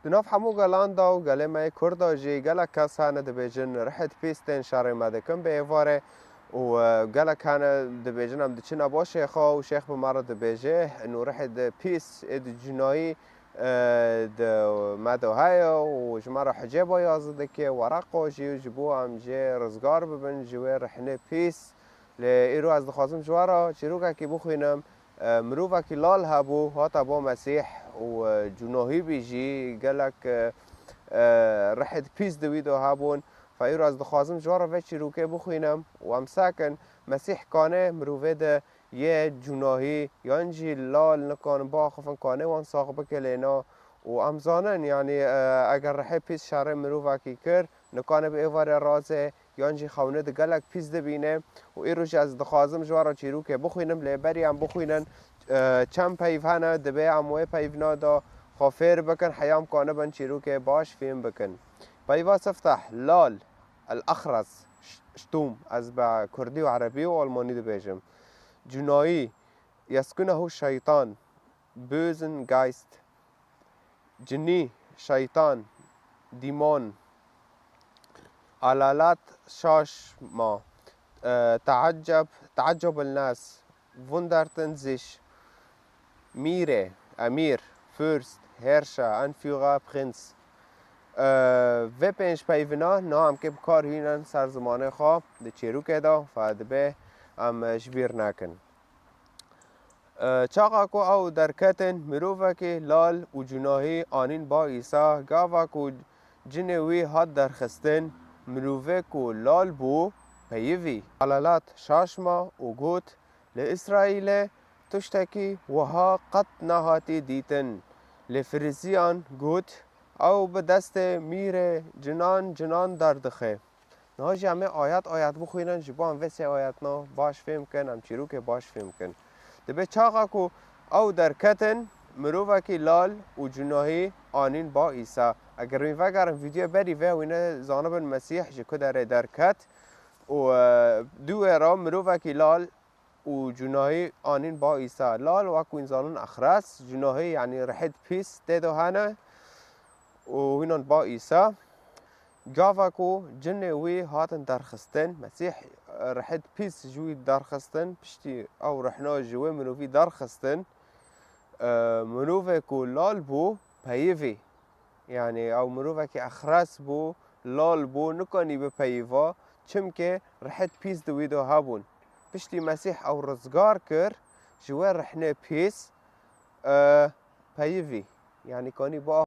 دناف همو گلاندا و گله مای کردا جی گله کس هنه دبیجن رحت پیستن شهر مدکم به ایواره و گله کنه دبیجن هم دچنا با شیخا و شیخ به مرا دبیجه انو رحت پیس اد جنایی د مدوهای و جمرا حجاب یازده که ورق و جیو جبو هم جی رزگار ببن جوه رحنه پیس لیرو از دخوازم جوارا چیروکا که بخوینم مروفا که لال هبو هاتا با مسیح و جناهی بیجی گلک رحت پیس دویدو هبون فایرو از دخوازم جوارا و چیروکه بخوینم و هم ساکن مسیح کانه مروفه ده یه جناهی یانجی لال نکان با خفن کانه وان ساق بکلینا و امزانن یعنی اگر رحت پیس شهر مروفا کی کر نکانه به ایوار رازه یانجی خونه ده گلک پیس ده بینه و ایروش از دخوازم جوارا چیروکه بخوینم لیبری هم بخوینن چند پیف هنه دبی اموه پیف نادا خافیر بکن حیام کانه بن چیروکه باش فیم بکن پیوا سفتح لال الاخرس شتوم از با کردی و عربی و آلمانی ده بیجم جنایی يسكنه الشيطان بوزن جايست جني شيطان ديمون علالات شاش ما تعجب الناس wunderten sich میره امیر فرست هرشا انفیغا پرنس و پنج پیونا نا هم که بکار هینن سر زمانه خواه ده چیرو که دا فادبه هم جبیر نکن چاقا کو او درکتن مروفه که لال و جناهی آنین با ایسا گاوا کو جنوی هاد درخستن مروفه کو لال بو پیوی علالات شاشما و گوت لإسرائیل تشتكي وها قد نهاتي ديتن لفريزيان گوت او به دست میر جنان دردخه نه جمع آیت بخوینن جبان وسی آیت نا باش فهم کن هم چیرو که باش فهم کن دبه چاقا کو او درکتن مروفه کی لال و جناهی آنین با ایسا اگر این وگرم ویدیو بری و اینه زانب المسیح جکو داره درکت و دو را مروفه کی لال و جناهی آنین با ایسا لال و انسانون اخرس جناهی یعنی رحت پیس دیدو هنه و هنان با ایسا گاوا کو جن وی هاتن درخستن مسیح رحت پیس جوی درخستن پشتی او رحنا جوی منوفی درخستن منوفه کو لال بو پیوی یعنی او منوفه که اخرس بو لال بو نکانی به پیوا چم که رحت پیس دویدو هابون پشتی مسیح او رزگار کر جوی رحنه پیس پیوی یعنی کانی با